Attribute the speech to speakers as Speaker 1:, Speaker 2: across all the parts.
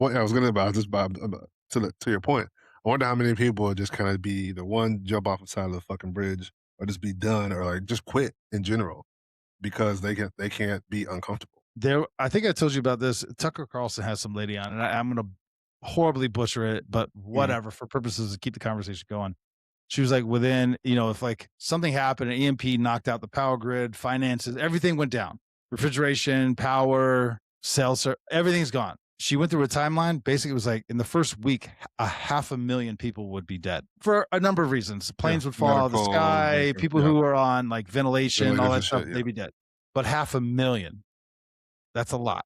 Speaker 1: Well, I was gonna about just about to your point. I wonder how many people would just kind of be the one jump off the side of the fucking bridge, or just be done, or like just quit in general because they can't be uncomfortable.
Speaker 2: I think I told you about this. Tucker Carlson has some lady on, and I'm going to horribly butcher it, but
Speaker 1: Mhm.
Speaker 2: whatever, for purposes to keep the conversation going. She was like, within, if like something happened, an EMP knocked out the power grid, finances, everything went down. Refrigeration, power, sales, everything's gone. She went through a timeline. Basically, it was like in the first week, 500,000 people would be dead for a number of reasons.
Speaker 1: Yeah,
Speaker 2: Planes would fall out of the
Speaker 1: medical,
Speaker 2: sky, people
Speaker 1: yeah,
Speaker 2: who are on like ventilation, all
Speaker 1: ventilators
Speaker 2: that
Speaker 1: and
Speaker 2: stuff,
Speaker 1: shit.
Speaker 2: they'd
Speaker 1: Yeah.
Speaker 2: be dead. But 500,000, that's a lot.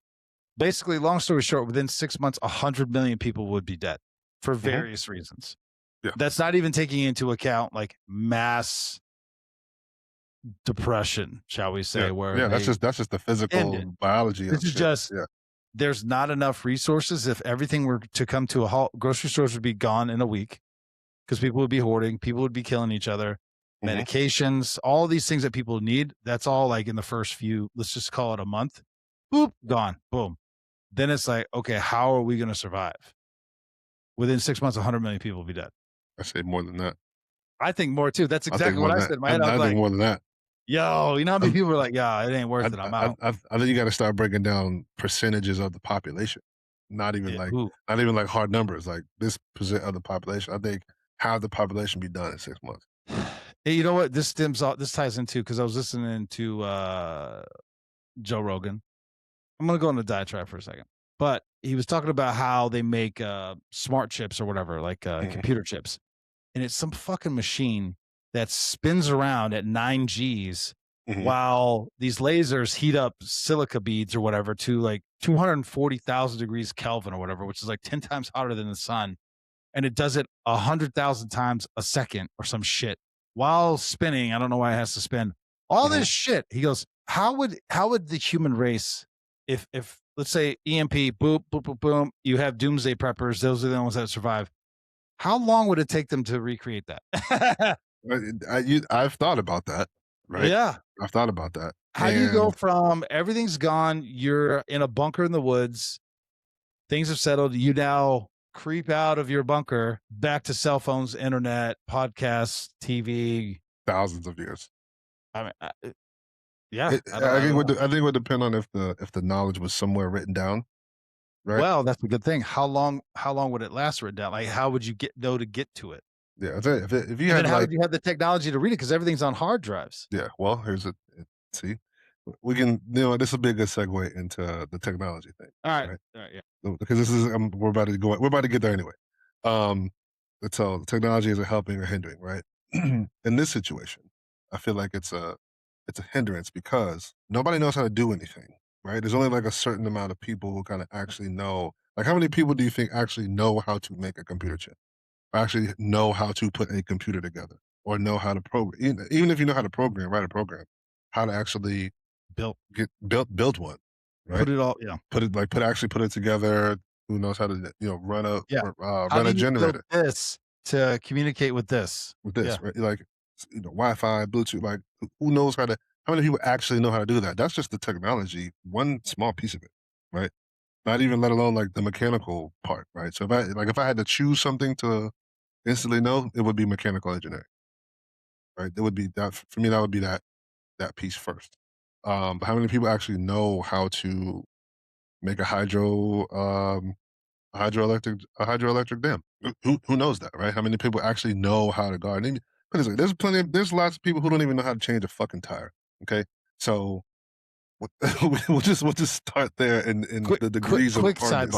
Speaker 2: Basically, long story short, within 6 months, 100 million people would be dead for
Speaker 1: Hmm.
Speaker 2: various reasons.
Speaker 1: Yeah.
Speaker 2: That's not even taking into account like mass depression, shall we
Speaker 1: Yeah.
Speaker 2: say, where
Speaker 1: Yeah.
Speaker 2: they
Speaker 1: That's just the
Speaker 2: end it.
Speaker 1: physical biology
Speaker 2: This
Speaker 1: of
Speaker 2: is
Speaker 1: shit.
Speaker 2: just,
Speaker 1: Yeah.
Speaker 2: there's not enough resources. If everything were to come to a halt, grocery stores would be gone in a week because people would be hoarding, people would be killing each other,
Speaker 1: Hmm.
Speaker 2: medications, all these things that people need. That's all like in the first few, let's just call it a month, boop, gone, boom. Then it's like, okay, how are we going to survive? Within 6 months, 100 million people will be dead.
Speaker 1: I say more than that.
Speaker 2: I think more too. That's
Speaker 1: I think
Speaker 2: exactly
Speaker 1: more
Speaker 2: what
Speaker 1: than
Speaker 2: I
Speaker 1: that.
Speaker 2: said in my head. I was
Speaker 1: I think
Speaker 2: like,
Speaker 1: more than that.
Speaker 2: yo, you know how many
Speaker 1: I,
Speaker 2: people are like, yeah, it ain't worth it. I'm out.
Speaker 1: I think you got to start breaking down percentages of the population,
Speaker 2: Yeah, ooh.
Speaker 1: not even like hard numbers, like this percent of the population. I think half the population be done in 6 months.
Speaker 2: Hey, you know what? This ties into, because I was listening to Joe Rogan. I'm gonna go on the diatribe for a second. But he was talking about how they make smart chips or whatever, like
Speaker 1: Hmm.
Speaker 2: computer chips. And it's some fucking machine that spins around at 9 Gs
Speaker 1: Hmm.
Speaker 2: while these lasers heat up silica beads or whatever to like 240,000 degrees Kelvin or whatever, which is like 10 times hotter than the sun. And it does it 100,000 times a second or some shit while spinning. I don't know why it has to spin all
Speaker 1: Hmm.
Speaker 2: this shit. He goes, how would the human race, if let's say EMP, boop, boop, boom, boom, you have doomsday preppers, those are the ones that survive. How long would it take them to recreate that?
Speaker 1: I've thought about that, right?
Speaker 2: Yeah.
Speaker 1: I've thought about that,
Speaker 2: How do you go
Speaker 1: and
Speaker 2: from everything's gone, you're in a bunker in the woods, things have settled, you now creep out of your bunker back to cell phones, internet, podcasts, TV.
Speaker 1: thousands of years.
Speaker 2: I mean, yeah,
Speaker 1: I think it would depend on if the knowledge was somewhere written down, right?
Speaker 2: well, that's a good thing. How long would it last written down? Like, how would you know to get to it?
Speaker 1: Yeah, I think if you
Speaker 2: And then
Speaker 1: had
Speaker 2: how
Speaker 1: like,
Speaker 2: would you have the technology to read it? Because everything's on hard drives.
Speaker 1: yeah, well, see, we can, this will be a good segue into the technology thing,
Speaker 2: All right.
Speaker 1: right?
Speaker 2: All right. Yeah.
Speaker 1: Because this is we're about to get there anyway. Um, so technology is a helping or hindering, right? In this situation, I feel like it's a hindrance because nobody knows how to do anything, right? There's only like a certain amount of people who kind of actually know. Like, how many people do you think actually know how to make a computer chip? Or actually know how to put a computer together, or know how to program? Even if you know how to program, write a program, how to actually
Speaker 2: Built.
Speaker 1: build one, right?
Speaker 2: Put it all. Yeah.
Speaker 1: Put it together. Who knows how to
Speaker 2: Yeah. How
Speaker 1: run
Speaker 2: do
Speaker 1: a
Speaker 2: you build
Speaker 1: generator
Speaker 2: this to communicate with this?
Speaker 1: with this,
Speaker 2: Yeah.
Speaker 1: right? Like, Wi-Fi, Bluetooth. Like, who knows how to? How many people actually know how to do that? That's just the technology, one small piece of it, right? Not even let alone like the mechanical part, right? So if I had to choose something to instantly know, it would be mechanical engineering, right? It would be that for me. That would be that piece first. But how many people actually know how to make a hydroelectric dam? Who knows that, right? How many people actually know how to garden? Put it this way, there's lots of people who don't even know how to change a fucking tire. Okay, so we'll just start there in
Speaker 2: Quick,
Speaker 1: the
Speaker 2: quick,
Speaker 1: degrees of
Speaker 2: quick
Speaker 1: hardness.
Speaker 2: sidebar.